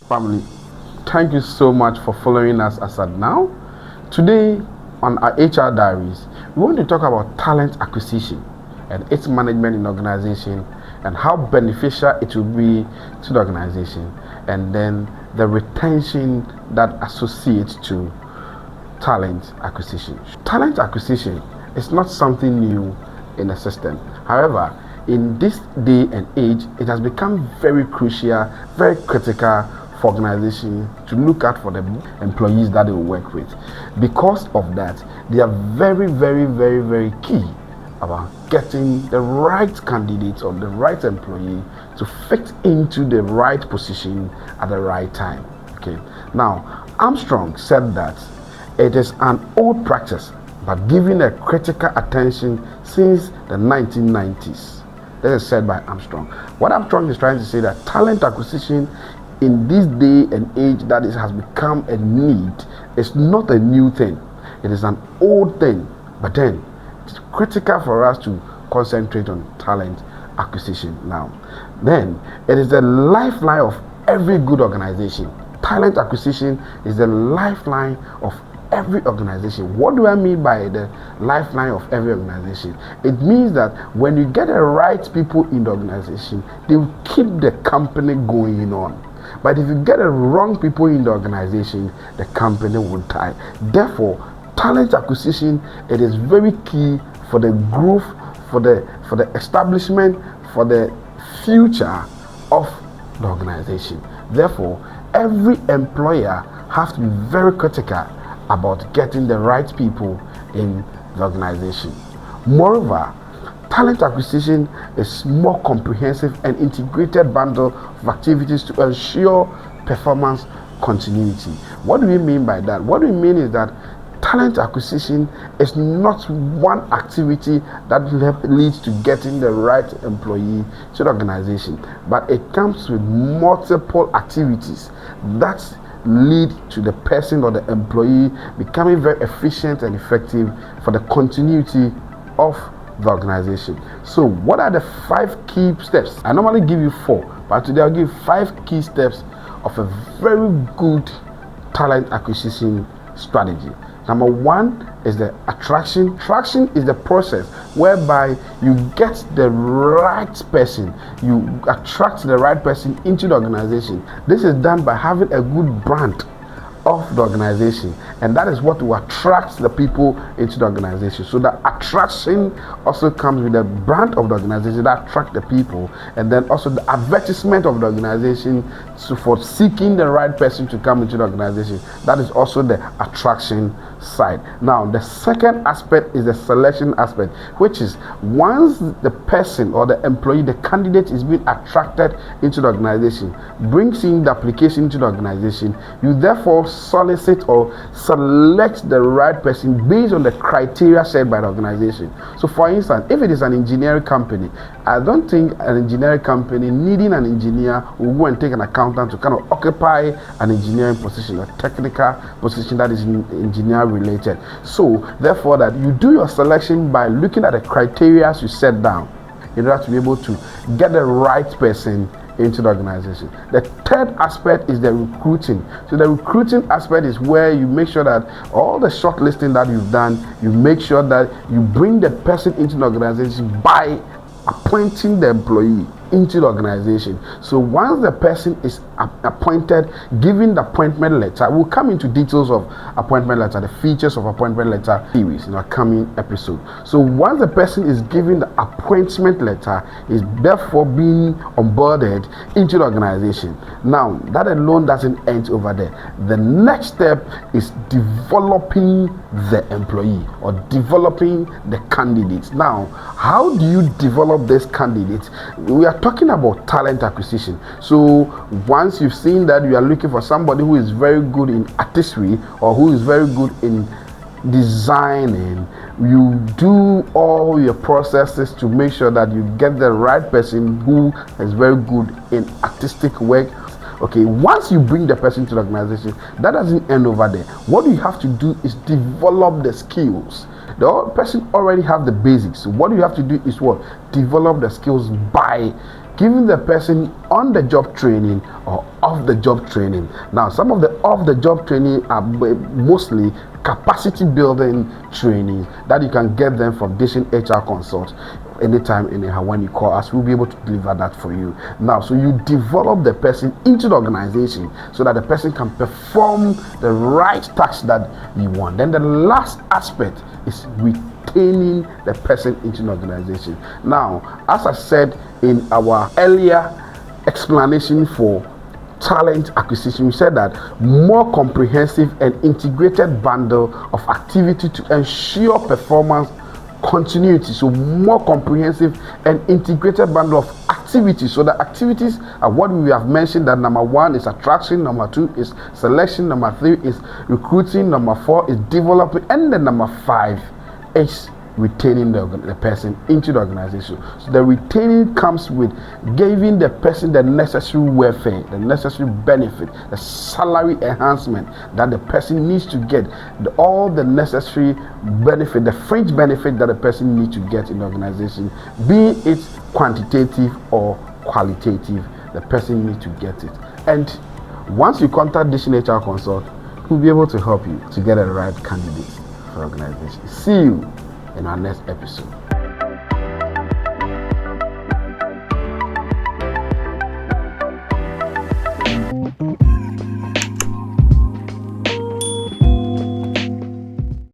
Family, thank you so much for following us as at now. Today on our HR Diaries, we want to talk about talent acquisition and its management in organization and how beneficial it will be to the organization, and then the retention that associates to talent acquisition. Talent acquisition is not something new in the system. However, in this day and age, it has become very crucial, very critical for organizations to look at for the employees that they will work with. Because of that, they are very key about getting the right candidate or the right employee to fit into the right position at the right time. Okay. Now, Armstrong said that it is an old practice, but given a critical attention since the 1990s. This is said by Armstrong. What Armstrong is trying to say that talent acquisition in this day and age that it has become a need is not a new thing. It is an old thing, but then it's critical for us to concentrate on talent acquisition now. Then it is the lifeline of every good organization. Talent acquisition is the lifeline of every organization. What do I mean by the lifeline of every organization? It means that when you get the right people in the organization, they will keep the company going on. But if you get the wrong people in the organization, the company will die. Therefore, talent acquisition, it is very key for the growth, for the establishment, for the future of the organization. Therefore, every employer has to be very critical about getting the right people in the organization. Moreover, talent acquisition is more comprehensive and integrated bundle of activities to ensure performance continuity. What do we mean by that? What we mean is that talent acquisition is not one activity that leads to getting the right employee to the organization, but it comes with multiple activities that lead to the person or the employee becoming very efficient and effective for the continuity of the organization. So what are the 5 key steps? I normally give you 4, but today I'll give 5 key steps of a very good talent acquisition strategy. Number 1 is the attraction. Attraction is the process whereby you get the right person, you attract the right person into the organization. This is done by having a good brand of the organization, and that is what will attract the people into the organization. So the attraction also comes with the brand of the organization that attracts the people, and then also the advertisement of the organization for seeking the right person to come into the organization. That is also the attraction side. Now the second aspect is the selection aspect, which is once the person or the employee, the candidate is being attracted into the organization, brings in the application into the organization, you therefore solicit or select the right person based on the criteria set by the organization. So for instance, if it is an engineering company, I don't think an engineering company needing an engineer will go and take an accountant to kind of occupy an engineering position, a technical position that is engineering related. So therefore that you do your selection by looking at the criteria you set down in order to be able to get the right person into the organization. The third aspect is the recruiting. So the recruiting aspect is where you make sure that all the shortlisting that you've done, you make sure that you bring the person into the organization by appointing the employee into the organization. So once the person is appointed, given the appointment letter, we'll come into details of appointment letter, the features of appointment letter series in our coming episode. So once the person is given the appointment letter, is therefore being onboarded into the organization. Now that alone doesn't end over there. The next step is developing the employee or developing the candidates. Now, how do you develop this candidate? We are talking about talent acquisition. So once you've seen that you are looking for somebody who is very good in artistry or who is very good in designing, you do all your processes to make sure that you get the right person who is very good in artistic work, Okay, once you bring the person to the organization, that doesn't end over there. What you have to do is develop the skills. The person already have the basics. So what you have to do is what? Develop the skills by giving the person on-the-job training or off-the-job training. Now, some of the off-the-job training are mostly capacity building training that you can get them from Dision HR Consult anytime, anyhow. When you call us, we'll be able to deliver that for you. Now, so you develop the person into the organization so that the person can perform the right tasks that you want. Then the last aspect is retaining the person into the organization. Now, as I said in our earlier explanation for talent acquisition, we said that more comprehensive and integrated bundle of activity to ensure performance continuity. So more comprehensive and integrated bundle of activities. So the activities are what we have mentioned, that number 1 is attraction, number 2 is selection, number 3 is recruiting, number 4 is developing, and then number 5 is retaining the person into the organization. So the retaining comes with giving the person the necessary welfare, the necessary benefit, the salary enhancement that the person needs to get, all the necessary benefit, the fringe benefit that the person needs to get in the organization, be it quantitative or qualitative, the person needs to get it. And once you contact Dision HR Consult, we'll be able to help you to get the right candidate for organization. See you in our next episode.